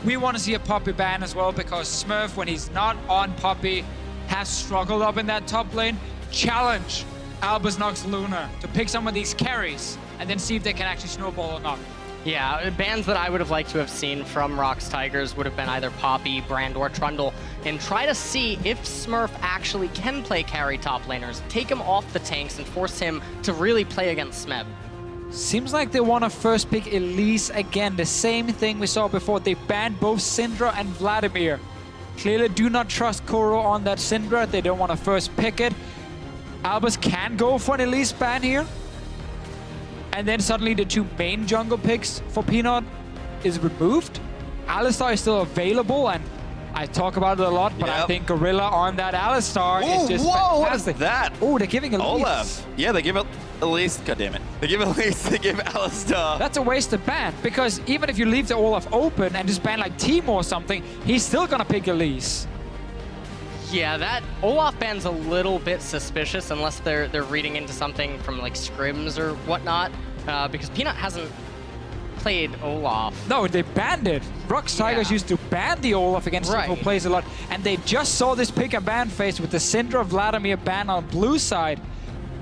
We want to see a Poppy ban as well, because Smurf, when he's not on Poppy, has struggled up in that top lane. Challenge Albus Nox Luna to pick some of these carries and then see if they can actually snowball or not. Yeah, bans that I would have liked to have seen from Rox Tigers would have been either Poppy, Brand, or Trundle, and try to see if Smurf actually can play carry top laners, take him off the tanks, and force him to really play against Smeb. Seems like they want to first pick Elise again. The same thing we saw before. They banned both Syndra and Vladimir. Clearly do not trust Kuro on that Syndra. They don't want to first pick it. Albus can go for an Elise ban here. And then suddenly the two main jungle picks for Peanut is removed. Alistar is still available, and I talk about it a lot, but I think Gorilla on that Alistar is just fantastic. What is that? Oh, they're giving Elise. Olaf. Yeah, they give it Elise. God damn it. They give Elise, they give Alistar. That's a wasted ban, because even if you leave the Olaf open and just ban like Teemo or something, he's still gonna pick Elise. Yeah, that Olaf ban's a little bit suspicious unless they're reading into something from like scrims or whatnot, because Peanut hasn't played Olaf. No, they banned it. Rox Tigers used to ban the Olaf against people who plays a lot, and they just saw this pick and ban phase with the Syndra Vladimir ban on blue side.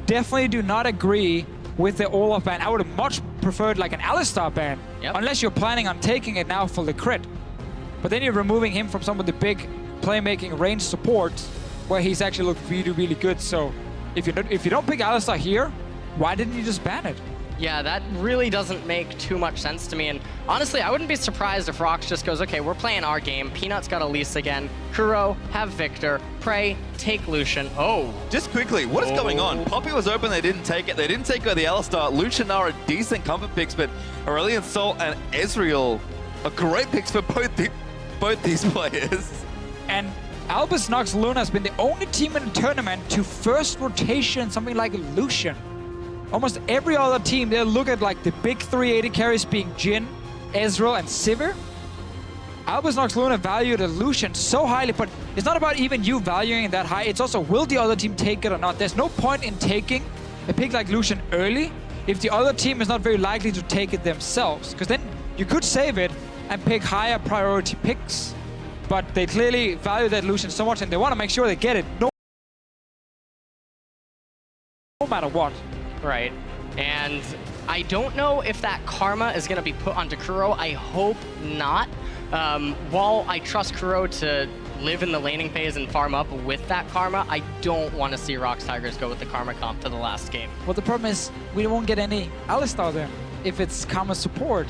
Definitely do not agree with the Olaf ban. I would have much preferred like an Alistar ban, unless you're planning on taking it now for Likkrit. But then you're removing him from some of the big playmaking range supports where he's actually looked really, really good. So if you don't pick Alistar here, why didn't you just ban it? Yeah, that really doesn't make too much sense to me. And honestly, I wouldn't be surprised if Rox just goes, okay, we're playing our game. Peanut's got Elise again. Kuro, have VIktor. Prey, take Lucian. Oh. Just quickly, what is going on? Poppy was open, they didn't take it. They didn't take the Alistar. Lucian are a decent comfort picks, but Aurelion Sol and Ezreal are great picks for both these players. And Albus Nox Luna has been the only team in the tournament to first rotation something like Lucian. Almost every other team, they'll look at like the big 380 carries being Jhin, Ezreal, and Sivir. Albus Nox Luna valued a Lucian so highly, but it's not about even you valuing it that high. It's also, will the other team take it or not? There's no point in taking a pick like Lucian early if the other team is not very likely to take it themselves, because then you could save it and pick higher priority picks. But they clearly value that Lucian so much, and they want to make sure they get it no matter what. Right. And I don't know if that karma is going to be put onto Kuro. I hope not. While I trust Kuro to live in the laning phase and farm up with that karma, I don't want to see Rox Tigers go with the karma comp to the last game. Well, the problem is we won't get any Alistar there if it's karma support.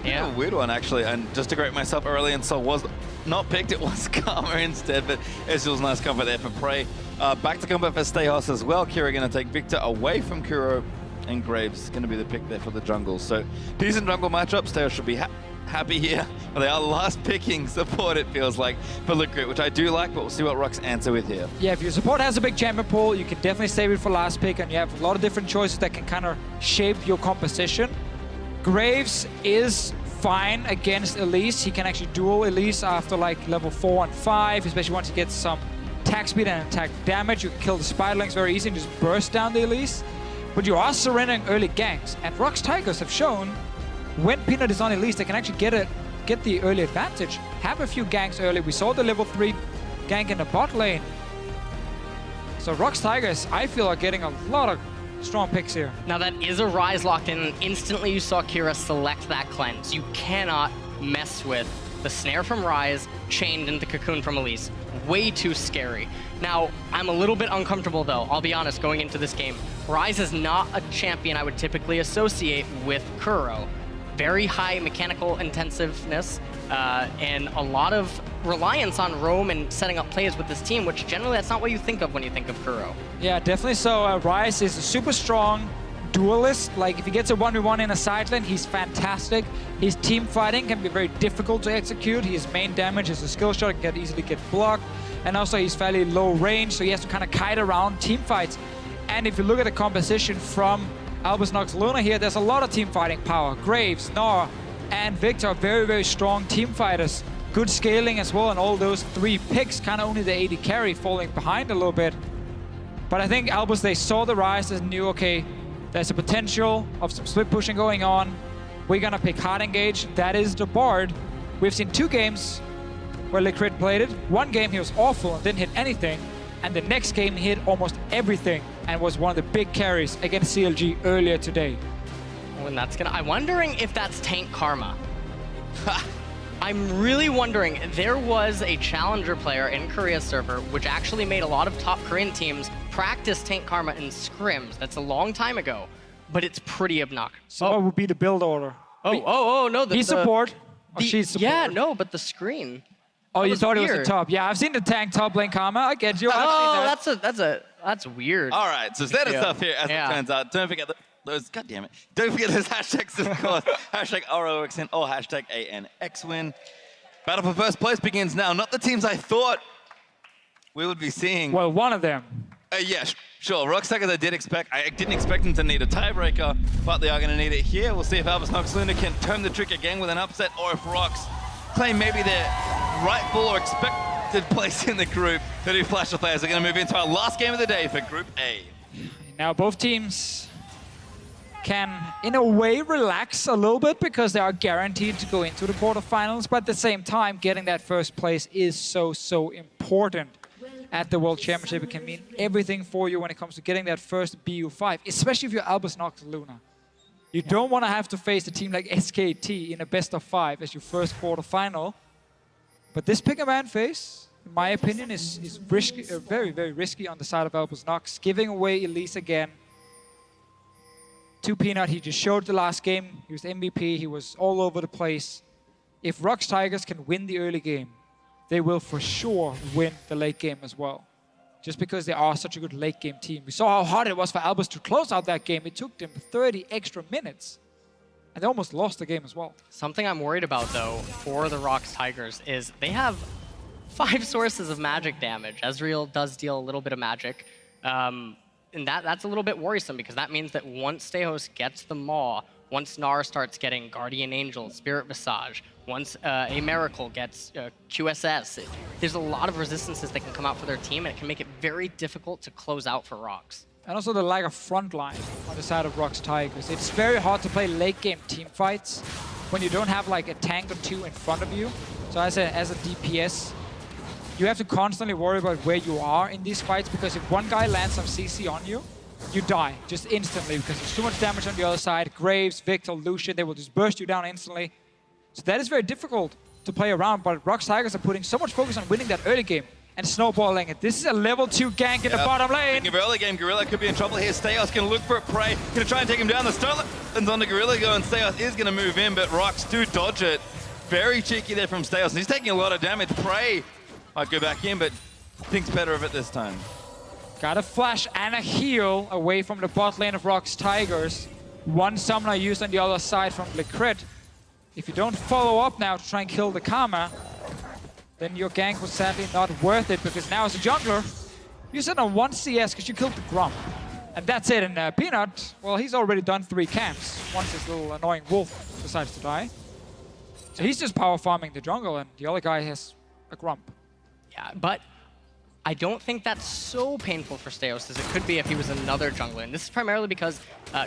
Yeah, a weird one actually, and just to correct myself, Aurelion Sol was not picked, it was Karma instead, but Ezreal's nice comfort there for Prey. Back to comfort for Stejos as well. Kira going to take VIktor away from Kuro, and Graves going to be the pick there for the jungle. So decent jungle matchup. Stejos should be happy here, but they are last picking support, it feels like, for Likkrit, which I do like, but we'll see what Rox answer with here. Yeah, if your support has a big champion pool, you can definitely save it for last pick, and you have a lot of different choices that can kind of shape your composition. Graves is fine against Elise. He can actually duel Elise after like level 4 and 5, especially once he gets some attack speed and attack damage. You can kill the spiderlings very easy and just burst down the Elise. But you are surrendering early ganks, and Rox Tigers have shown when Peanut is on Elise, they can actually get the early advantage, have a few ganks early. We saw the level 3 gank in the bot lane. So Rox Tigers, I feel, are getting a lot of strong picks here. Now that is a Ryze locked in, and instantly you saw Kira select that cleanse. You cannot mess with the snare from Ryze chained into Cocoon from Elise. Way too scary. Now, I'm a little bit uncomfortable though, I'll be honest, going into this game. Ryze is not a champion I would typically associate with Kuro. Very high mechanical intensiveness, and a lot of reliance on roam and setting up plays with this team, which generally that's not what you think of when you think of Kuro. Yeah, definitely so. Ryze is a super strong duelist. Like, if he gets a 1v1 in a side lane, he's fantastic. His team fighting can be very difficult to execute. His main damage is a skill shot, can easily get blocked. And also he's fairly low range, so he has to kind of kite around team fights. And if you look at the composition from Albus Nox Luna here, there's a lot of team fighting power. Graves, Gnar, and VIktor are very, very strong team fighters. Good scaling as well, and all those 3 picks, kind of only the AD carry falling behind a little bit. But I think Albus, they saw the Ryze and knew, okay, there's a potential of some split pushing going on. We're gonna pick hard engage. That is the Bard. We've seen 2 games where Likkrit played it. One game he was awful and didn't hit anything, and the next game he hit almost everything and was one of the big carries against CLG earlier today. Oh, and that's I'm wondering if that's tank karma. I'm really wondering. There was a challenger player in Korea's server which actually made a lot of top Korean teams practice tank karma in scrims. That's a long time ago, but it's pretty obnoxious. So what would be the build order? Oh, no. He's support. Or she's support. Yeah, no, but the screen. Oh, you thought it was the top. Yeah, I've seen the tank top lane karma. I get you. That's weird. All right, so standard stuff here as it turns out. Don't forget those, God damn it. Don't forget those hashtags, of course. Hashtag ROXN or hashtag ANX win. Battle for first place begins now. Not the teams I thought we would be seeing. Well, one of them. Yeah, sure. Rox Tigers I didn't expect them to need a tiebreaker, but they are going to need it here. We'll see if Albus Nox Luna can turn the trick again with an upset, or if Rox claim maybe their rightful or expected place in the group. 30 Flash players are going to move into our last game of the day for Group A. Now both teams can, in a way, relax a little bit because they are guaranteed to go into the quarterfinals, but at the same time, getting that first place is so important at the World Championship. It can mean everything for you when it comes to getting that first BU5, especially if you're Albus Nox Luna. You don't want to have to face a team like SKT in a best-of-5 as your first quarterfinal. But this pick-a-man phase, in my opinion, is risky, very risky on the side of Albus Nox. Giving away Elise again to Peanut. He just showed the last game. He was MVP. He was all over the place. If Rox Tigers can win the early game, they will for sure win the late game as well. Just because they are such a good late game team. We saw how hard it was for Albus to close out that game. It took them 30 extra minutes. And they almost lost the game as well. Something I'm worried about, though, for the Rox Tigers is they have 5 sources of magic damage. Ezreal does deal a little bit of magic. And that's a little bit worrisome because that means that once Stejos gets the Maw, once Gnar starts getting Guardian Angel, Spirit Visage, once aMiracle gets QSS, there's a lot of resistances that can come out for their team, and it can make it very difficult to close out for Rox. And also the lack of front line on the side of Rox Tigers. It's very hard to play late game team fights when you don't have like a tank or 2 in front of you. So as a DPS, you have to constantly worry about where you are in these fights, because if one guy lands some CC on you, you die just instantly because there's too much damage on the other side. Graves, VIktor, Lucian, they will just burst you down instantly. So that is very difficult to play around, but Rox Tigers are putting so much focus on winning that early game and snowballing it. This is a level 2 gank in the bottom lane. In the early game, Gorilla could be in trouble here. Stejos going to look for a prey. Going to try and take him down. The stun lands on the Gorilla go, and Stejos is going to move in, but Rox do dodge it. Very cheeky there from Stejos, and he's taking a lot of damage. Prey might go back in, but thinks better of it this time. Got a flash and a heal away from the bot lane of Rox Tigers. One summoner used on the other side from Likkrit. If you don't follow up now to try and kill the Karma, then your gank was sadly not worth it, because now as a jungler, you sit on 1 CS because you killed the Grump. And that's it. And Peanut, well, he's already done 3 camps once this little annoying wolf decides to die. So he's just power farming the jungle, and the other guy has a Grump. Yeah, but I don't think that's so painful for Stejos as it could be if he was another jungler. And this is primarily because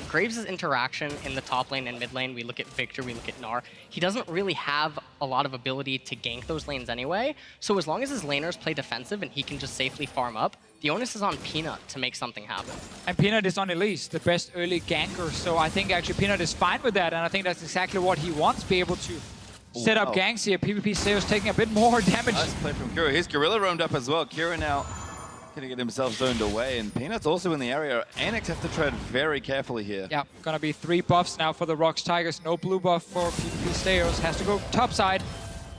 Graves' interaction in the top lane and mid lane, we look at VIktor, we look at Gnar, he doesn't really have a lot of ability to gank those lanes anyway. So as long as his laners play defensive and he can just safely farm up, the onus is on Peanut to make something happen. And Peanut is on Elise, the best early ganker. So I think actually Peanut is fine with that, and I think that's exactly what he wants, be able to set up ganks here. PvPStejos taking a bit more damage. Nice play from Kuro. His Gorilla roamed up as well. Kuro now gonna get himself zoned away, and Peanut's also in the area. ANX have to tread very carefully here. Yeah, gonna be 3 buffs now for the Rox Tigers. No blue buff for PvPStejos. Has to go top side.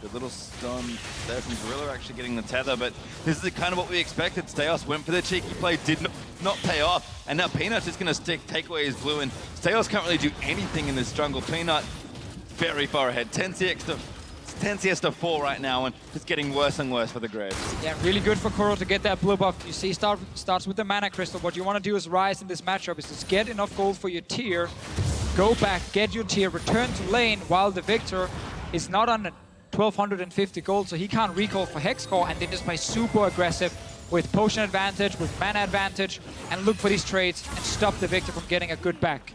Good little stun there from Gorilla, actually getting the tether, but this is kind of what we expected. Stejos went for the cheeky play, did not pay off, and now Peanut's just gonna take away his blue, and Stejos can't really do anything in this jungle. Peanut very far ahead, 10 CS to 4 right now, and it's getting worse and worse for the Graves. Yeah, really good for Kuro to get that blue buff. You see, starts with the mana crystal. What you want to do is Ryze in this matchup is just get enough gold for your tier, go back, get your tier, return to lane, while the VIktor is not on 1250 gold, so he can't recall for Hexcore, and then just play super aggressive with potion advantage, with mana advantage, and look for these trades and stop the VIktor from getting a good back.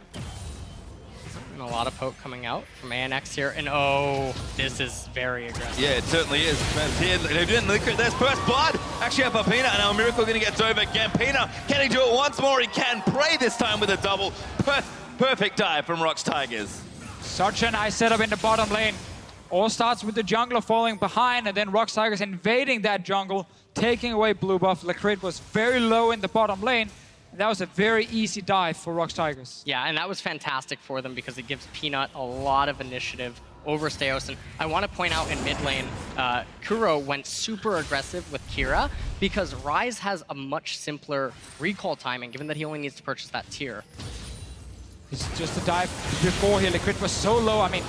And a lot of poke coming out from ANX here. And oh, this is very aggressive. Yeah, it certainly is. Here, they've done Likkrit. There's first blood. Actually up for Peanut, and aMiracle going to get dove again. Peanut, can he do it once more? He can. Pray this time with a double. Perfect dive from Rox Tigers. Such a nice setup in the bottom lane. All starts with the jungler falling behind, and then Rox Tigers invading that jungle, taking away blue buff. Likkrit was very low in the bottom lane. That was a very easy dive for Rox Tigers. Yeah, and that was fantastic for them because it gives Peanut a lot of initiative over Stejos. And I want to point out in mid lane, Kuro went super aggressive with Kira because Ryze has a much simpler recall timing, given that he only needs to purchase that tier. It's just a dive before here. Likkrit was so low. I mean,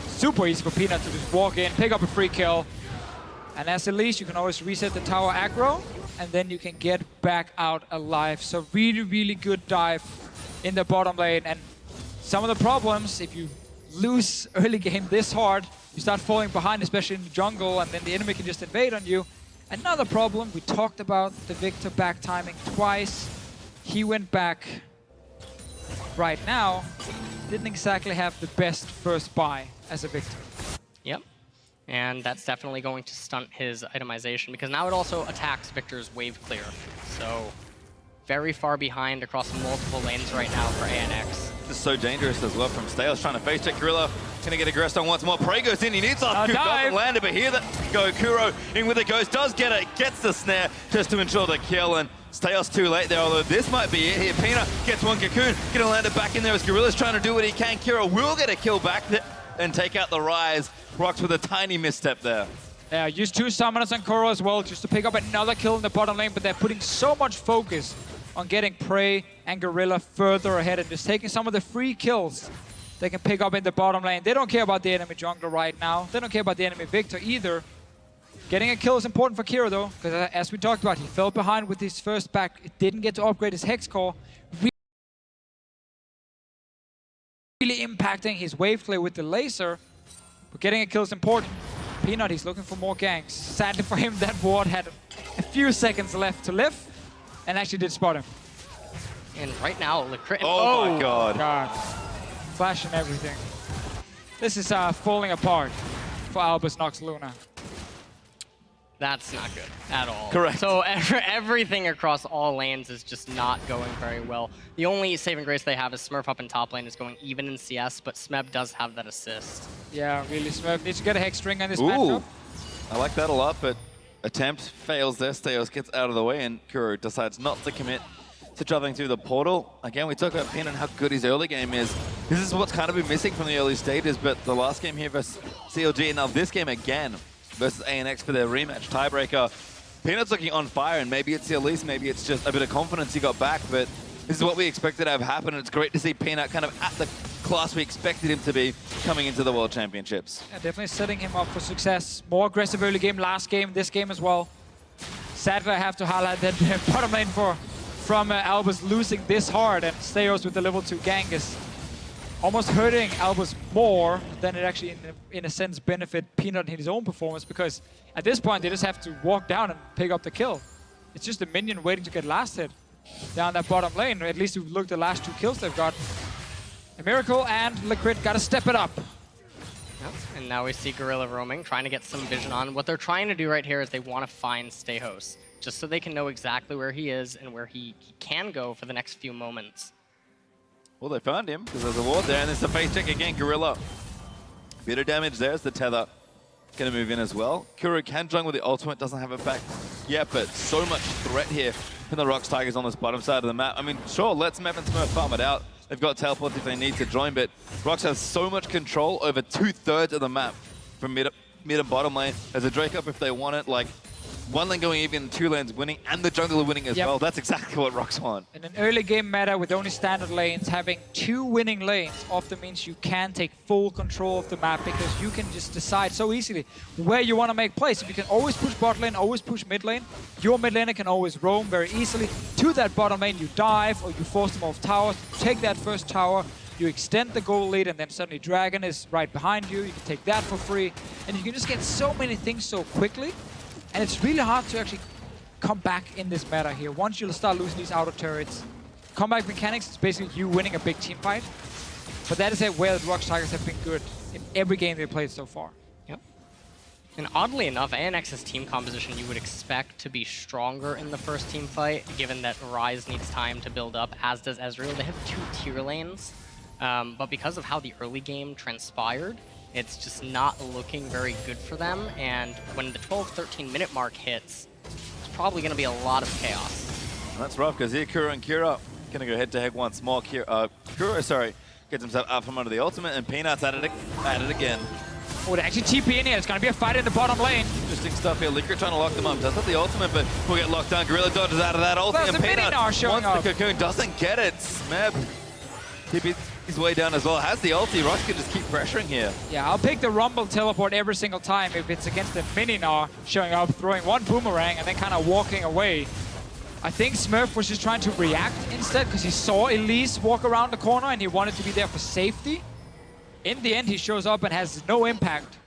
super easy for Peanut to just walk in, pick up a free kill. And as Elise, you can always reset the tower aggro, and then you can get back out alive. So really, really good dive in the bottom lane. And some of the problems, if you lose early game this hard, you start falling behind, especially in the jungle, and then the enemy can just invade on you. Another problem, we talked about the VIktor back timing twice. He went back right now. Didn't exactly have the best first buy as a VIktor. Yep. And that's definitely going to stunt his itemization because now it also attacks VIktor's wave clear. So very far behind across multiple lanes right now for ANX. This is so dangerous as well from Stejos trying to face check Gorilla. Gonna get aggressed on once more. Prey goes in, he needs off. Doesn't land it, but here that go Kuro in with it goes, does get it, gets the snare just to ensure the kill, and Stejos too late there, although this might be it here. Peanut gets one Cocoon, gonna land it back in there as Gorilla's trying to do what he can. Kuro will get a kill back there and take out the Ryze. Rox with a tiny misstep there. Yeah, use 2 summoners on Kuro as well, just to pick up another kill in the bottom lane, but they're putting so much focus on getting Prey and Gorilla further ahead and just taking some of the free kills they can pick up in the bottom lane. They don't care about the enemy jungler right now. They don't care about the enemy VIktor either. Getting a kill is important for Kuro though, because as we talked about, he fell behind with his first back. It didn't get to upgrade his Hex Core. Really impacting his wave clear with the laser. But getting a kill is important. Peanut, he's looking for more ganks. Sadly for him, that ward had a few seconds left to live, and actually did spot him. And right now, Likkrit... Oh my god. Flash and everything. This is falling apart for Albus Nox Luna. That's not good at all. Correct. So everything across all lanes is just not going very well. The only saving grace they have is Smurf up in top lane is going even in CS, but Smeb does have that assist. Yeah, really, Smurf needs to get a Hex string on this matchup. I like that a lot, but attempt fails there. Stejos gets out of the way, and Kuro decides not to commit to traveling through the portal. Again, we talk about Peanut and how good his early game is. This is what's kind of been missing from the early stages, but the last game here versus CLG, and now this game again versus ANX for their rematch tiebreaker. Peanut's looking on fire, and maybe it's the Elise, maybe it's just a bit of confidence he got back, but this is what we expected to have happen, and it's great to see Peanut kind of at the class we expected him to be coming into the World Championships. Yeah, definitely setting him up for success. More aggressive early game, last game, this game as well. Sadly, I have to highlight that bottom lane from Albus losing this hard, and Stejos with the level 2 gank is almost hurting Albus more than it actually, in a sense, benefit Peanut in his own performance, because at this point, they just have to walk down and pick up the kill. It's just a minion waiting to get last hit down that bottom lane. At least if you look at the last 2 kills they've got. aMiracle and Likkrit got to step it up. Yep. And now we see Gorilla roaming, trying to get some vision on. What they're trying to do right here is they want to find Stejos, just so they can know exactly where he is and where he can go for the next few moments. Well, they found him because there's a ward there, and there's the face check again. Gorilla. Bit of damage there as the tether going to move in as well. Kuro can jungle with the ultimate, doesn't have it back yet, but so much threat here from the Rox Tigers on this bottom side of the map. I mean, sure, let Smeb and Smurf farm it out. They've got teleports if they need to join, but Rox has so much control over 2/3 of the map from mid and bottom lane. There's a Drake up if they want it, like one lane going even, 2 lanes winning, and the jungler winning as well. That's exactly what Rox want. In an early game meta with only standard lanes, having 2 winning lanes often means you can take full control of the map, because you can just decide so easily where you want to make plays. If you can always push bot lane, always push mid lane, your mid laner can always roam very easily to that bottom lane. You dive or you force them off towers, take that first tower, you extend the goal lead, and then suddenly Dragon is right behind you. You can take that for free, and you can just get so many things so quickly. And it's really hard to actually come back in this meta here. Once you start losing these outer turrets, comeback mechanics is basically you winning a big team fight. But that is where the Rox Tigers have been good in every game they played so far. Yep. And oddly enough, ANX's team composition you would expect to be stronger in the first team fight, given that Ryze needs time to build up, as does Ezreal. They have 2 tier lanes, but because of how the early game transpired, it's just not looking very good for them. And when the 12-13 minute mark hits, it's probably going to be a lot of chaos. That's rough, because here Kuro and Kuro going to go head-to-head once more. Kuro, sorry, gets himself out from under the ultimate, and Peanuts at it again. Oh, they actually TP in here. It's going to be a fight in the bottom lane. Interesting stuff here. Likkrit trying to lock them up. Does have the ultimate, but will get locked down. Gorilla dodges out of that ultimate. Well, and Peanut showing wants up. the cocoon, doesn't get it. Smeb TP's his way down as well. Has the ulti. Rox can just keep pressuring here. Yeah, I'll pick the Rumble teleport every single time if it's against the Mini-Gnar showing up, throwing one boomerang, and then kind of walking away. I think Smurf was just trying to react instead because he saw Elise walk around the corner and he wanted to be there for safety. In the end, he shows up and has no impact.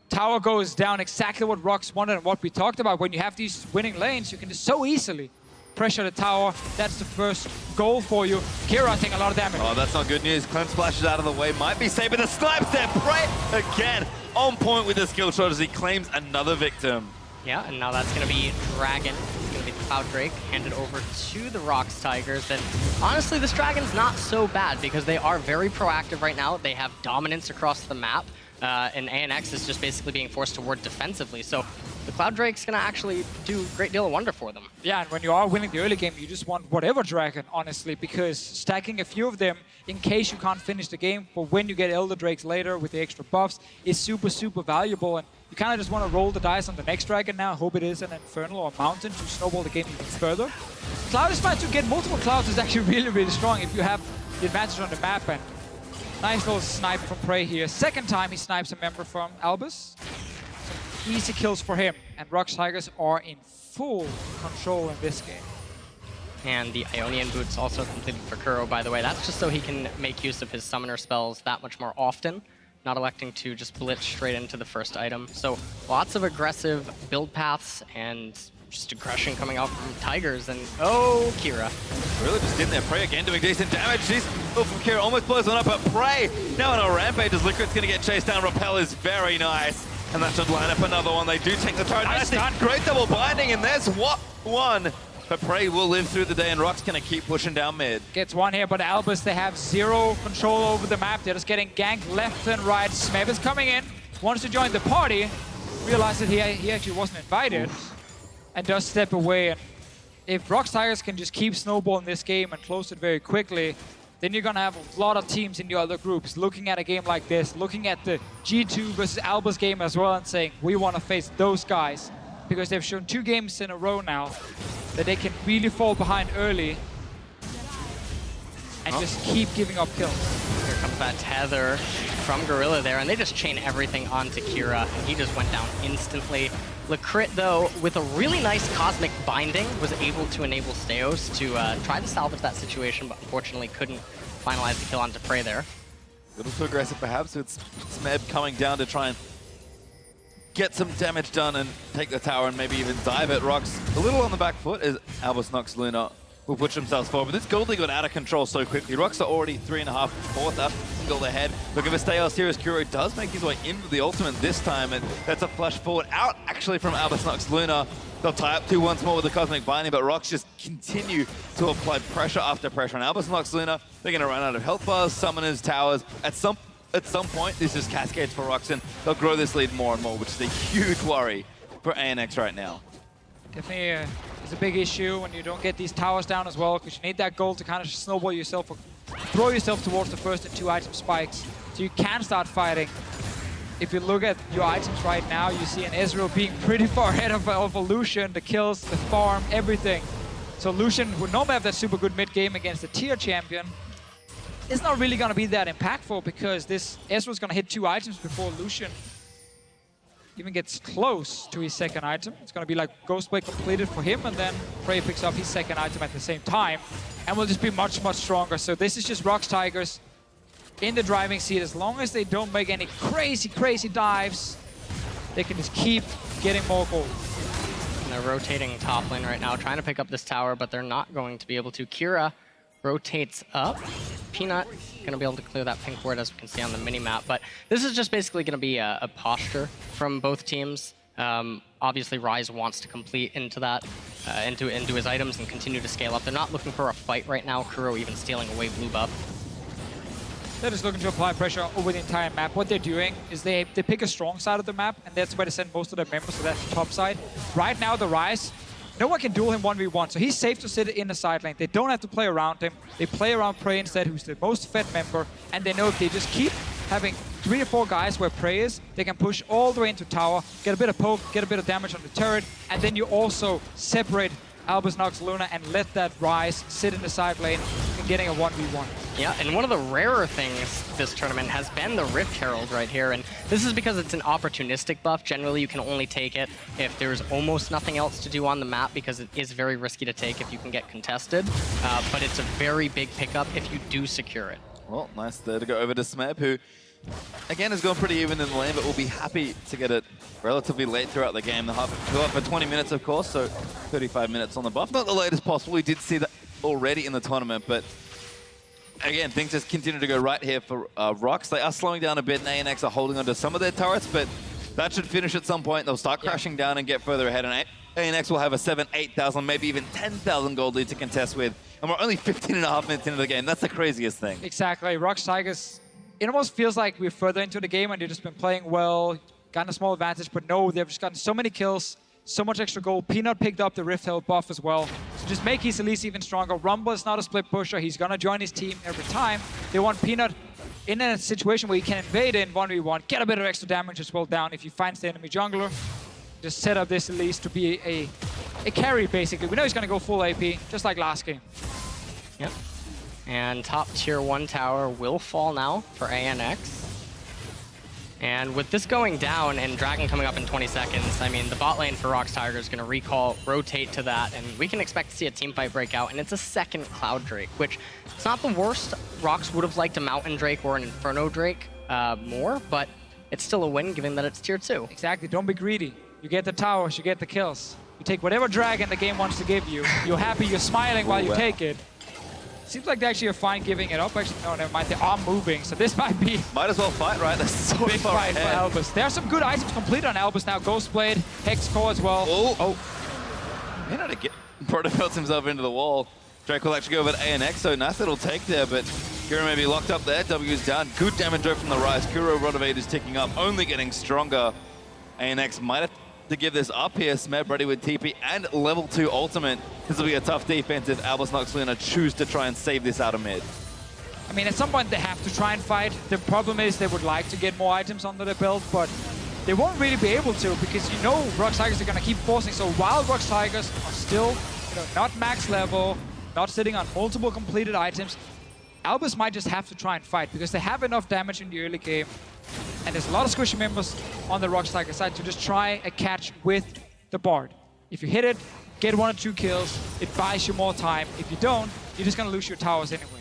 Tower goes down, exactly what Rox wanted and what we talked about. When you have these winning lanes, you can just so easily pressure the tower. That's the first goal for you. Kira taking a lot of damage. Oh, that's not good news. Clem splashes out of the way. Might be safe, but the snipes there. Prey again on point with the skill shot as he claims another victim. Yeah, and now that's going to be Dragon. It's going to be the Cloud Drake handed over to the Rox Tigers. And honestly, this Dragon's not so bad because they are very proactive right now. They have dominance across the map. And ANX is just basically being forced to work defensively. So the Cloud Drake's going to actually do a great deal of wonder for them. Yeah, and when you are winning the early game, you just want whatever Dragon, honestly, because stacking a few of them in case you can't finish the game for when you get Elder Drakes later with the extra buffs is super, super valuable. And you kind of just want to roll the dice on the next Dragon now. Hope it is an Infernal or a Mountain to snowball the game even further. Cloud is fine to get multiple Clouds is actually really, really strong if you have the advantage on the map. And nice little snipe from Prey here. Second time he snipes a member from Albus. Some easy kills for him. And Rox Tigers are in full control in this game. And the Ionian Boots also completed for Kuro, by the way. That's just so he can make use of his summoner spells that much more often, not electing to just blitz straight into the first item. So lots of aggressive build paths and just aggression coming out from Tigers. And oh, Kira. Really just in there. Prey again doing decent damage. She's from Kira, almost blows one up, but Prey now on a rampage as Likkrit's going to get chased down. Repel is very nice. And that should line up another one. They do take the turret. Nice Great double binding, and there's one. But Prey will live through the day, and Rox going to keep pushing down mid. Gets one here, but Albus, they have zero control over the map. They're just getting ganked left and right. Smeb is coming in, wants to join the party, realizes that he actually wasn't invited, and does step away. And if Rox Tigers can just keep snowballing this game and close it very quickly, then you're going to have a lot of teams in the other groups looking at a game like this, looking at the G2 versus Albus game as well and saying, we want to face those guys. Because they've shown 2 games in a row now that they can really fall behind early and just keep giving up kills. Here comes that tether from Gorilla there, and they just chain everything onto Kira, and he just went down instantly. Likkrit, though, with a really nice cosmic binding, was able to enable Stejos to try to salvage that situation, but unfortunately couldn't finalize the kill onto Prey there. A little too aggressive perhaps. It's Smeb coming down to try and get some damage done and take the tower and maybe even dive it. Rox a little on the back foot as Albus Nox Luna will push themselves forward. But this gold league got out of control so quickly. Rox are already 3.5, 4th up, gold ahead. Look at Stejos here as Kuro does make his way into the ultimate this time, and that's a flash forward out actually from Albus Nox Luna. They'll tie up 2 once more with the cosmic binding, but Rox just continue to apply pressure after pressure on Albus Nox Luna. They're going to run out of health bars, summoners, towers. At some point, this just cascades for Rox, and they'll grow this lead more and more, which is a huge worry for ANX right now. Definitely it's a big issue when you don't get these towers down as well, because you need that gold to kind of snowball yourself or throw yourself towards the first and 2 item spikes so you can start fighting. If you look at your items right now, you see an Ezreal being pretty far ahead of a Lucian, the kills, the farm, everything. So Lucian would normally have that super good mid game against a tier champion. It's not really going to be that impactful because this Ezreal's going to hit 2 items before Lucian even gets close to his second item. It's going to be like Ghostblade completed for him, and then Prey picks up his second item at the same time and will just be much, much stronger. So this is just Rox Tigers in the driving seat. As long as they don't make any crazy, crazy dives, they can just keep getting more gold. And they're rotating top lane right now, trying to pick up this tower, but they're not going to be able to. Kira rotates up. Peanut going to be able to clear that pink ward, as we can see on the mini-map. But this is just basically going to be a posture from both teams. Obviously, Ryze wants to complete into that, into his items and continue to scale up. They're not looking for a fight right now. Kuro even stealing away blue buff. They're just looking to apply pressure over the entire map. What they're doing is they pick a strong side of the map, and that's where they send most of their members, so that's the top side. Right now, the Ryze, no one can duel him 1v1, so he's safe to sit in the side lane. They don't have to play around him. They play around Prey instead, who's the most fed member, and they know if they just keep having 3 or 4 guys where Prey is, they can push all the way into tower, get a bit of poke, get a bit of damage on the turret, and then you also separate Albus Nox Luna and let that Ryze sit in the side lane and getting a 1v1. Yeah, and one of the rarer things this tournament has been the Rift Herald right here, and this is because it's an opportunistic buff. Generally, you can only take it if there's almost nothing else to do on the map, because it is very risky to take if you can get contested, but it's a very big pickup if you do secure it. Well, nice there to go over to Smeb, who, again, has gone pretty even in the lane, but will be happy to get it relatively late throughout the game. The half go up for 20 minutes, of course, so 35 minutes on the buff. Not the latest possible. We did see that already in the tournament, but again, things just continue to go right here for Rox. They are slowing down a bit, and ANX are holding onto some of their turrets, but that should finish at some point. They'll start crashing down and get further ahead, and ANX will have a 7,000, 8,000, maybe even 10,000 gold lead to contest with, and we're only 15.5 minutes into the game. That's the craziest thing. Exactly. Rox Tigers, it almost feels like we're further into the game and they've just been playing well, gotten a small advantage, but no, they've just gotten so many kills, so much extra gold. Peanut picked up the Rift Herald buff as well. So just make his Elise even stronger. Rumble is not a split pusher. He's going to join his team every time. They want Peanut in a situation where he can invade in 1v1, get a bit of extra damage as well down. If he finds the enemy jungler, just set up this Elise to be a carry, basically. We know he's going to go full AP, just like last game. Yep. And top tier 1 tower will fall now for ANX. And with this going down and Dragon coming up in 20 seconds, I mean, the bot lane for Rox Tigers is going to recall, rotate to that, and we can expect to see a team fight break out. And it's a second Cloud Drake, which it's not the worst. Rox would have liked a Mountain Drake or an Inferno Drake more, but it's still a win given that it's tier 2. Exactly. Don't be greedy. You get the towers, you get the kills. You take whatever dragon the game wants to give you. You're happy, you're smiling while you take it. Seems like they actually are fine giving it up. Actually, no, never mind. They are moving, so this might be... Might as well fight, right? That's so big far fight ahead. for Albus. There are some good items complete on Albus now. Ghost Blade, Hex Core as well. Oh. Man, how to get... Protopelts himself into the wall. Drake will actually go over to ANX, so nice little take there, but Kuro may be locked up there. W's down. Good damage drop from the Ryze. Kuro Rotovate is ticking up, only getting stronger. ANX might have to give this up here. Smeb ready with TP and level 2 ultimate. This will be a tough defense if Albus Nox Luna choose to try and save this out of mid. I mean, at some point they have to try and fight. The problem is they would like to get more items under their belt, but they won't really be able to because you know Rox Tigers are going to keep forcing. So while Rox Tigers are still not max level, not sitting on multiple completed items, Albus might just have to try and fight because they have enough damage in the early game. And there's a lot of squishy members on the Rox Tigers side to just try a catch with the Bard. If you hit it, get 1 or 2 kills, it buys you more time. If you don't, you're just gonna lose your towers anyway.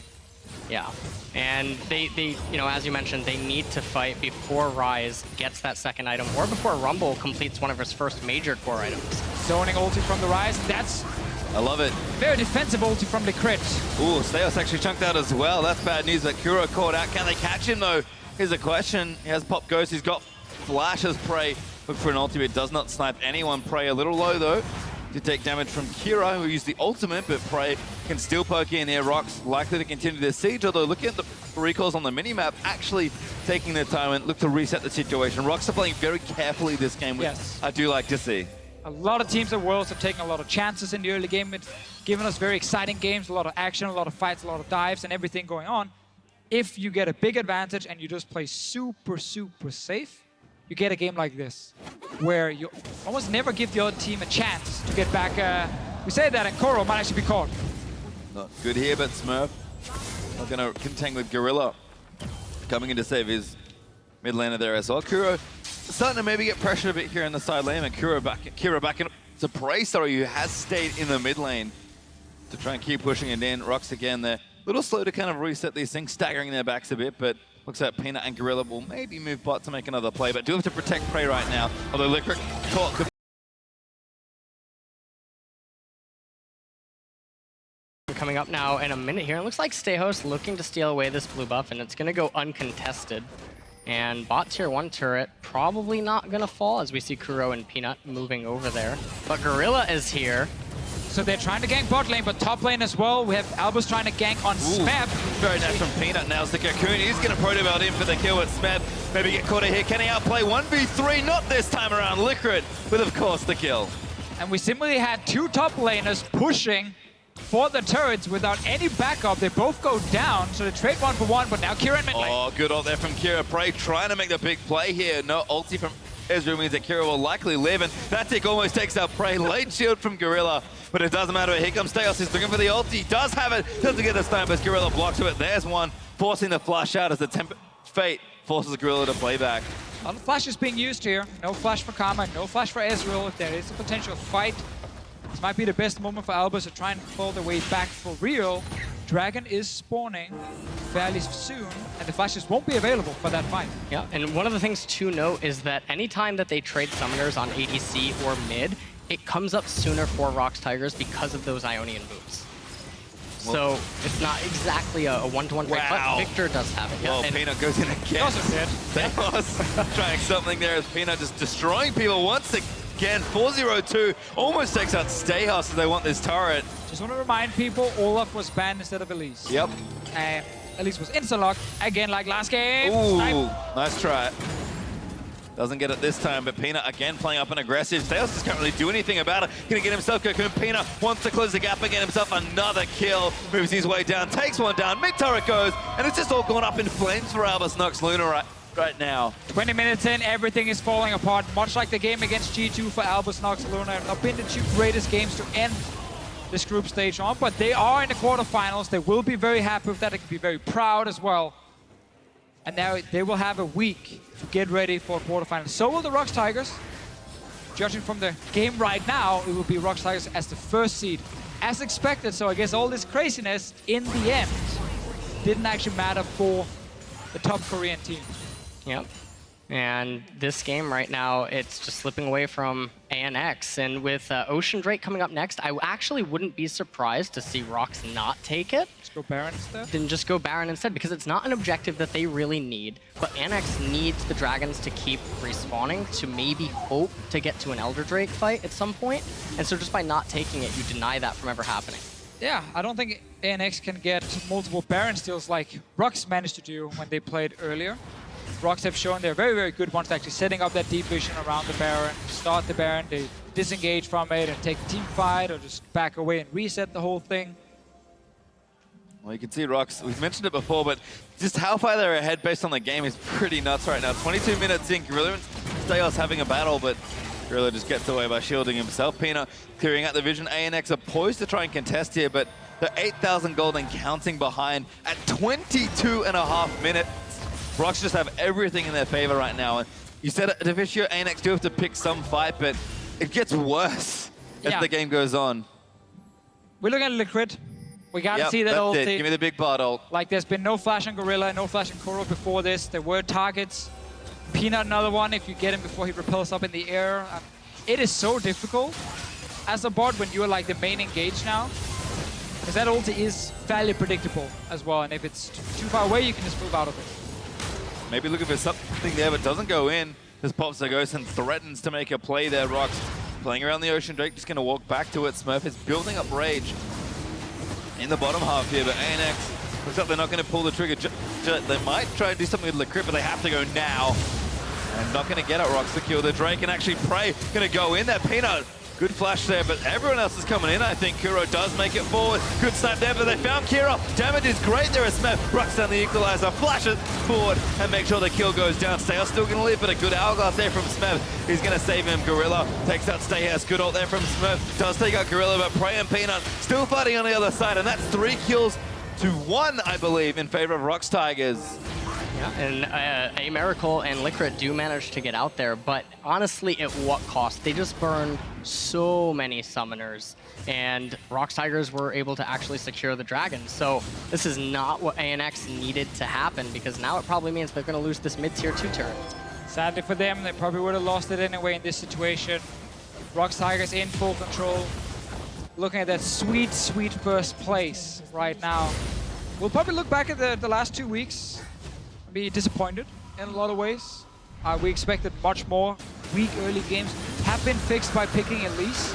Yeah, and they you know, as you mentioned, they need to fight before Ryze gets that second item or before Rumble completes one of his first major core items. Zoning ulti from the Ryze, that's... I love it. Very defensive ulti from Likkrit. Ooh, Stejos actually chunked out as well. That's bad news, but Kuro caught out. Can they catch him though? Here's a question. He has Pop Ghost. He's got Flash as Prey. Look for an ultimate. Does not snipe anyone. Prey a little low though. To take damage from Kuro, who used the ultimate, but Prey can still poke in here. Rox likely to continue their siege, although looking at the recalls on the minimap, actually taking their time and look to reset the situation. Rox are playing very carefully this game, which I do like to see. A lot of teams at Worlds have taken a lot of chances in the early game. It's given us very exciting games, a lot of action, a lot of fights, a lot of dives, and everything going on. If you get a big advantage and you just play super, super safe, you get a game like this, where you almost never give the other team a chance to get back. We say that, and Kuro might actually be caught. Not good here, but Smurf not going to contend with Gorilla. Coming in to save his mid laner there as well. Kuro starting to maybe get pressured a bit here in the side lane, and Kuro back in to Prey, sorry, who has stayed in the mid lane to try and keep pushing it in. Rox again there. A little slow to kind of reset these things, staggering their backs a bit, but looks like Peanut and Gorilla will maybe move bot to make another play, but do have to protect Prey right now. Although Likkrit caught coming up now in a minute here. It looks like Stejos looking to steal away this blue buff, and it's going to go uncontested. And bot tier 1 turret probably not going to fall as we see Kuro and Peanut moving over there. But Gorilla is here. So they're trying to gank bot lane, but top lane as well. We have Albus trying to gank on Smeb. Very nice from Peanut. Now's the Cocoon. He's going to proto-belt in for the kill with Smeb. Maybe get caught here. Can he outplay 1v3? Not this time around. Likkrit with, of course, the kill. And we simply had two top laners pushing for the turrets without any backup. They both go down, so they trade 1 for 1, but now Kira in mid lane. Oh, good ult there from Kira. Prey trying to make the big play here. No ulti from Ezreal means that Kira will likely live, and that tick almost takes out Prey. Late shield from Gorilla, but it doesn't matter. Here comes Stejos. He's looking for the ulti. Does have it. Doesn't get the snipe as Gorilla blocks it. There's one, forcing the flash out as the Fate forces Gorilla to play back. A lot of flashes being used here. No flash for Karma, no flash for Ezreal. If there is a potential fight, this might be the best moment for Albus to try and pull their way back for real. Dragon is spawning fairly soon, and the flashes won't be available for that fight. Yeah, and one of the things to note is that anytime that they trade summoners on ADC or mid, it comes up sooner for Rox Tigers because of those Ionian boots. So it's not exactly a one-to-one trade, but VIktor does have it. Yeah, Peanut goes in again. Also dead. Stejos trying something there as Peanut just destroying people once again. 4-0-2 almost takes out Stejos as they want this turret. Just want to remind people, Olaf was banned instead of Elise. Yep. And Elise was insta-locked again like last game. Ooh, nice try. Doesn't get it this time, but Peanut again playing up and aggressive. Stejos just can't really do anything about it. Gonna get himself Cocoon. Peanut wants to close the gap and get himself another kill. Moves his way down, takes one down, mid-turret goes, and it's just all gone up in flames for Albus Nox Luna right now. 20 minutes in, everything is falling apart, much like the game against G2 for Albus Nox Luna. Not been the two greatest games to end this group stage on, but they are in the quarterfinals. They will be very happy with that. They can be very proud as well. And now they will have a week to get ready for quarterfinals. So will the Rox Tigers. Judging from the game right now, it will be Rox Tigers as the first seed, as expected. So I guess all this craziness in the end didn't actually matter for the top Korean team. Yep. And this game right now, it's just slipping away from ANX. And with Ocean Drake coming up next, I actually wouldn't be surprised to see Rox not take it. Just go Baron instead? Then just go Baron instead, because it's not an objective that they really need. But ANX needs the dragons to keep respawning to maybe hope to get to an Elder Drake fight at some point. And so just by not taking it, you deny that from ever happening. Yeah, I don't think ANX can get multiple Baron steals like Rox managed to do when they played earlier. Rox have shown they're very, very good ones actually setting up that deep vision around the Baron. Start the Baron, they disengage from it and take a team fight or just back away and reset the whole thing. Well, you can see Rox, we've mentioned it before, but just how far they're ahead based on the game is pretty nuts right now. 22 minutes in, Gorilla and Stejos having a battle, but Gorilla just gets away by shielding himself. Peanut clearing out the vision. ANX are poised to try and contest here, but they're 8,000 gold and counting behind at 22.5 minutes. Rox just have everything in their favor right now. And you said at VIktor, ANX do have to pick some fight, but it gets worse as the game goes on. We're looking at Likkrit. We gotta see that ulti. Give me the big bot ult. Like there's been no flash on Gorilla, no flash on Kuro before this. There were targets. Peanut another one if you get him before he repels up in the air. It is so difficult as a bot when you're like the main engage now. Because that ulti is fairly predictable as well. And if it's too far away, you can just move out of it. Maybe looking for something there, but doesn't go in. Just pops the ghost and threatens to make a play there. Rox playing around the Ocean Drake, just going to walk back to it. Smurf is building up rage in the bottom half here, but ANX looks like they're not going to pull the trigger. They might try and do something with Likkrit, but they have to go now. And not going to get it. Rox to kill the Drake, and actually Prey going to go in there. Peanut, good flash there, but everyone else is coming in. I think Kuro does make it forward. Good snipe there, but they found Kira. Damage is great there as Smeb rocks down the equalizer, flashes forward, and make sure the kill goes down. Stejos still going to live, but a good hourglass there from Smeb. He's going to save him. Gorilla takes out Stejos. Good ult there from Smurf. Does take out Gorilla, but Prey and Peanut still fighting on the other side, and that's 3 kills to 1, I believe, in favor of Rox Tigers. Yeah, and aMiracle and Likkrit do manage to get out there, but honestly, at what cost? They just burned so many summoners, and Rox Tigers were able to actually secure the dragon. So this is not what ANX needed to happen, because now it probably means they're going to lose this mid-tier 2 turret. Sadly for them, they probably would have lost it anyway in this situation. Rox Tigers in full control. looking at that sweet, sweet first place right now. We'll probably look back at the last 2 weeks and be disappointed in a lot of ways. We expected much more. Weak early games have been fixed by picking Elise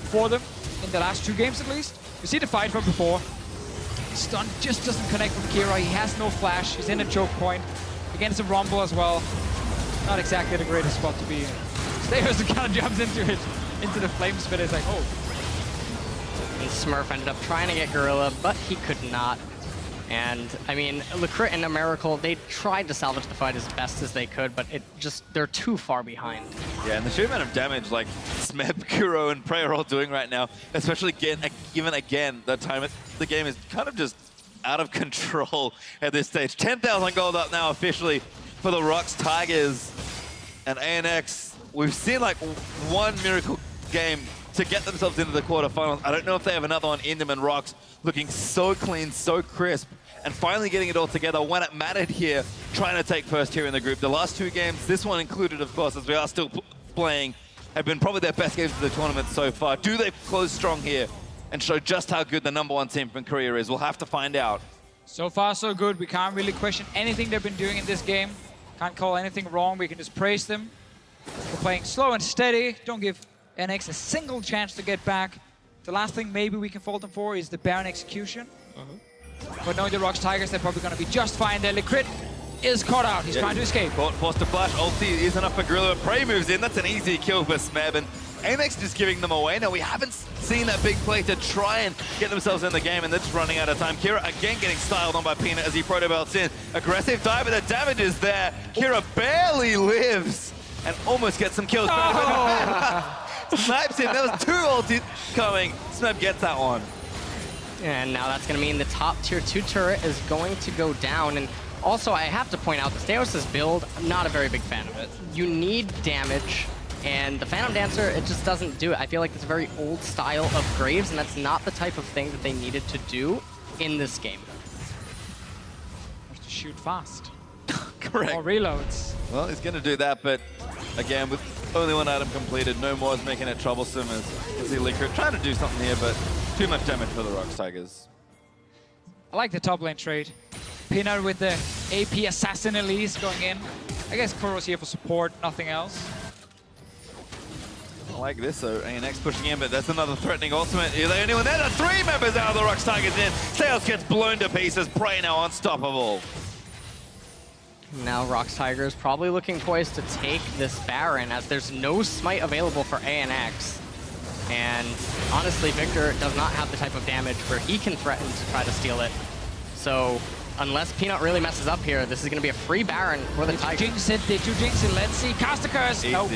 for them in the last 2 games at least. You see the fight from before. Stun just doesn't connect from Kira. He has no flash. He's in a choke point against a Rumble as well. Not exactly the greatest spot to be in. Stejos kind of jumps into it, into the flame spit. It's like, oh. And Smurf ended up trying to get Gorilla, but he could not. And I mean, Likkrit and aMiracle, they tried to salvage the fight as best as they could, but they're too far behind. Yeah, and the sheer amount of damage like Smeb, Kuro, and Prey are all doing right now, especially given again the time the game is kind of just out of control at this stage. 10,000 gold up now officially for the Rox Tigers and ANX. We've seen like one miracle game to get themselves into the quarterfinals. I don't know if they have another one in them, and Rox looking so clean, so crisp, and finally getting it all together when it mattered here, trying to take first here in the group. The last 2 games, this one included, of course, as we are still playing, have been probably their best games of the tournament so far. Do they close strong here and show just how good the #1 team from Korea is? We'll have to find out. So far, so good. We can't really question anything they've been doing in this game. Can't call anything wrong. We can just praise them. We're playing slow and steady. Don't give NX a single chance to get back. The last thing maybe we can fault them for is the Baron execution. But knowing the Rox Tigers, they're probably going to be just fine there. Likkrit is caught out. He's trying to escape. Forced to flash. Ulti is enough for Gorilla. Prey moves in. That's an easy kill for Smeb. And ANX just giving them away. Now, we haven't seen that big play to try and get themselves in the game, and they're just running out of time. Kira again getting styled on by Peanut as he proto belts in. Aggressive dive, but the damage is there. Kira barely lives and almost gets some kills. Snipes him. There was 2 ultis coming. Smeb gets that one. And now that's going to mean the top tier 2 turret is going to go down. And also, I have to point out, the Stejos' build, I'm not a very big fan of it. You need damage, and the Phantom Dancer, it just doesn't do it. I feel like it's a very old style of Graves, and that's not the type of thing that they needed to do in this game. Has to shoot fast. Correct. Or reloads. Well, he's going to do that, but again, with only 1 item completed, no more is making it troublesome as the Likkrit trying to do something here, but too much damage for the Rox Tigers. I like the top lane trade. Peanut with the AP Assassin Elise going in. I guess Kuro's here for support, nothing else. I like this, so ANX pushing in, but that's another threatening ultimate. Are they anyone there? The 3 members out of the Rox Tigers in. Stejos gets blown to pieces. Prey now unstoppable. Now Rox Tigers probably looking poised to take this Baron, as there's no smite available for ANX. And honestly, VIktor does not have the type of damage where he can threaten to try to steal it. So unless Peanut really messes up here, this is going to be a free Baron for the Tigers. Did you jinx it? Let's see. Cast a curse. Easy. Nope.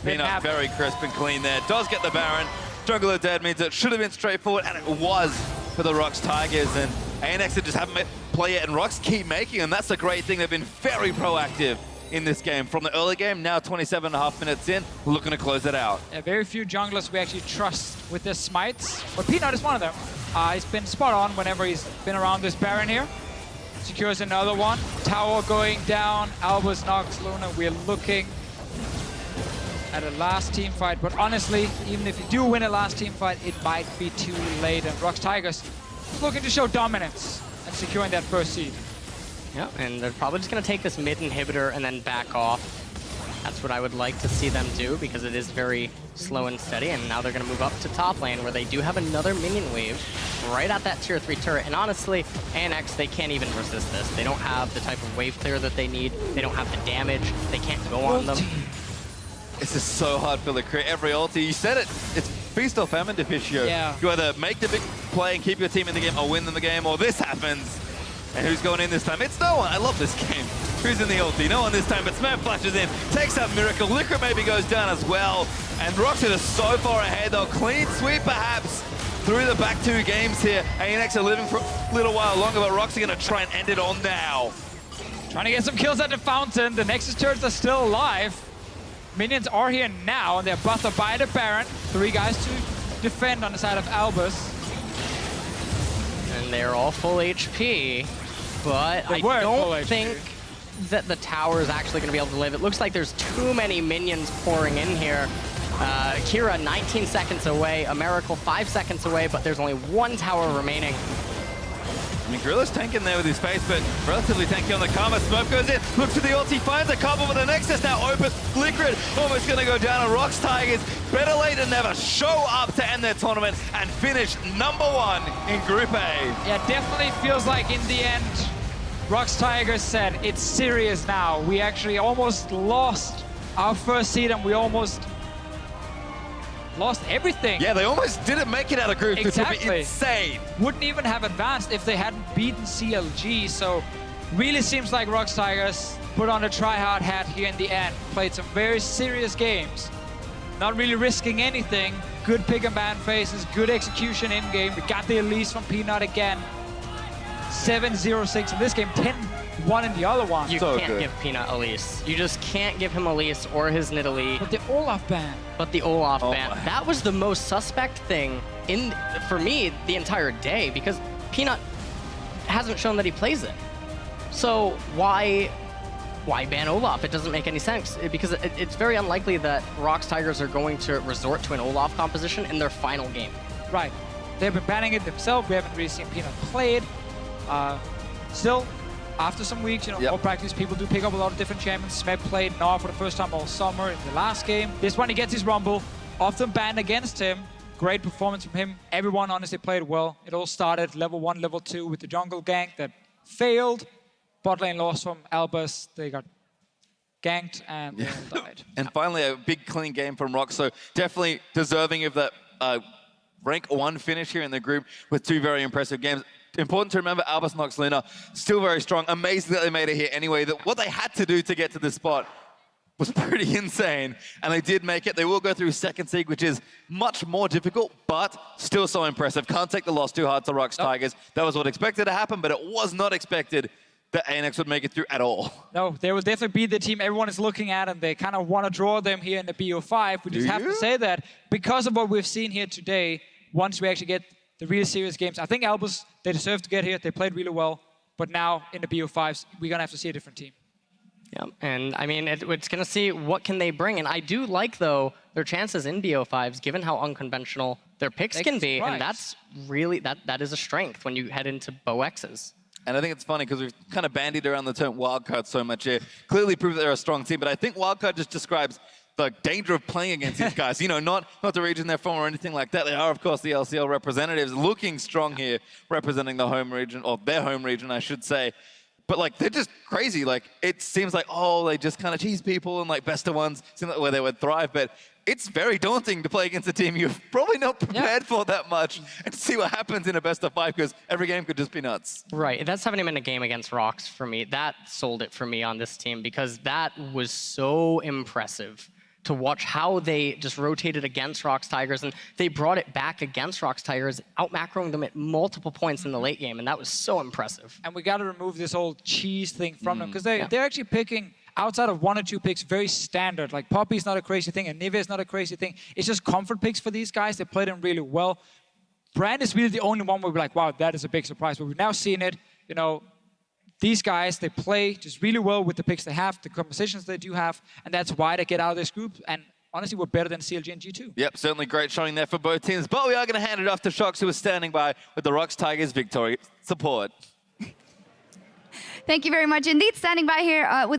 Peanut very crisp and clean there. Does get the Baron. Juggler dead means it should have been straightforward, and it was for the Rox Tigers. And ANX just haven't play it, and Rox keep making them. That's the great thing. They've been very proactive in this game. From the early game, now 27.5 minutes in, looking to close it out. Very few junglers we actually trust with their smites, but Peanut is one of them. He's been spot on whenever he's been around this Baron here. Secures another one. Tower going down. Albus Nox Luna. We're looking at a last team fight, but honestly, even if you do win a last team fight, it might be too late. And Rox Tigers looking to show dominance and securing that first seed. Yeah, and they're probably just going to take this mid inhibitor and then back off. That's what I would like to see them do, because it is very slow and steady. And now they're going to move up to top lane, where they do have another minion wave right at that tier 3 turret. And honestly, ANX, they can't even resist this. They don't have the type of wave clear that they need. They don't have the damage. They can't go on them. This is so hard for Likkrit. Every ulti, you said it, it's feast or famine to PvPStejos. Yeah. You either make the big play and keep your team in the game, or win them the game, or this happens. And who's going in this time? It's no one. I love this game. Who's in the ulti? No one this time, but Smeb flashes in, takes out aMiracle. Likkrit maybe goes down as well. And Rox is so far ahead, though. Clean sweep, perhaps, through the back 2 games here. ANX are living for a little while longer, but Rox are going to try and end it on now. Trying to get some kills at the fountain. The Nexus turrets are still alive. Minions are here now, and they're buffed by the Baron. 3 guys to defend on the side of Albus. And they're all full HP, but I don't think that the tower is actually going to be able to live. It looks like there's too many minions pouring in here. Kira 19 seconds away, aMiracle 5 seconds away, but there's only one tower remaining. I mean, Gorilla's tanking there with his face, but relatively tanky on the karma. Smurf goes in, looks for the ulti, finds a couple with the nexus now open. Likkrit almost going to go down on Rox Tigers. Better late than never. Show up to end their tournament and finish #1 in Group A. Yeah, definitely feels like in the end, Rox Tigers said, it's serious now. We actually almost lost our first seed and we almost lost everything. Yeah, they almost didn't make it out of groups, Exactly. which would be insane. Wouldn't even have advanced if they hadn't beaten CLG. So really seems like Rox Tigers put on a try-hard hat here in the end. Played some very serious games. Not really risking anything. Good pick and ban phases, good execution in-game. We got the Elise from Peanut again. 7-0-6 in this game, 10-1 in the other one. You can't give Peanut Elise. You just can't give him Elise or his Nidalee. But the Olaf ban. But the Olaf ban. That was the most suspect thing for me the entire day, because Peanut hasn't shown that he plays it. So why ban Olaf? It doesn't make any sense, because it's very unlikely that Rox Tigers are going to resort to an Olaf composition in their final game. Right. They've been banning it themselves. We haven't really seen Peanut play it. Still, after some weeks, more practice, people do pick up a lot of different champions. Smeb played Gnar for the first time all summer in the last game. This one, he gets his Rumble. Often banned against him. Great performance from him. Everyone honestly played well. It all started level 1, level 2 with the jungle gank that failed. Bot lane lost from Albus. They got ganked and they all died. And finally, a big clean game from Rox. So definitely deserving of that rank 1 finish here in the group with 2 very impressive games. Important to remember, Albus Nox Luna, still very strong. Amazing that they made it here anyway. That what they had to do to get to this spot was pretty insane. And they did make it. They will go through second seed, which is much more difficult, but still so impressive. Can't take the loss too hard to Rox Tigers. That was what expected to happen, but it was not expected that ANX would make it through at all. No, they will definitely be the team everyone is looking at, and they kind of want to draw them here in the BO5. We just have to say that because of what we've seen here today, once we actually get the really serious games. I think Albus, they deserve to get here. They played really well. But now in the BO5s, we're going to have to see a different team. Yeah, and I mean, it's going to see what can they bring. And I do like, though, their chances in BO5s, given how unconventional their picks can be. And that's really, that is a strength when you head into BOXs. And I think it's funny because we've kind of bandied around the term wildcard so much here. Clearly proved that they're a strong team, but I think wildcard just describes the danger of playing against these guys. Not the region they're from or anything like that. They are, of course, the LCL representatives, looking strong here, representing the home region, or their home region, I should say. But like, they're just crazy. Like, it seems like, oh, they just kind of tease people and like best of ones, seem like where they would thrive. But it's very daunting to play against a team you're probably not prepared for that much, and to see what happens in a best of 5, because every game could just be nuts. Right, that 70-minute game against Rox, for me, that sold it for me on this team, because that was so impressive to watch how they just rotated against Rox Tigers, and they brought it back against Rox Tigers, out-macroing them at multiple points in the late game, and that was so impressive. And we got to remove this old cheese thing from them, because they're actually picking, outside of 1 or 2 picks, very standard. Like Poppy's not a crazy thing, and Nivea's not a crazy thing. It's just comfort picks for these guys. They played them really well. Brand is really the only one where we're like, wow, that is a big surprise. But we've now seen it, these guys, they play just really well with the picks they have, the compositions they do have, and that's why they get out of this group. And honestly, we're better than CLG and G2. Yep, certainly great showing there for both teams. But we are going to hand it off to Shox, who is standing by with the Rox Tigers victory support. Thank you very much indeed. Standing by here with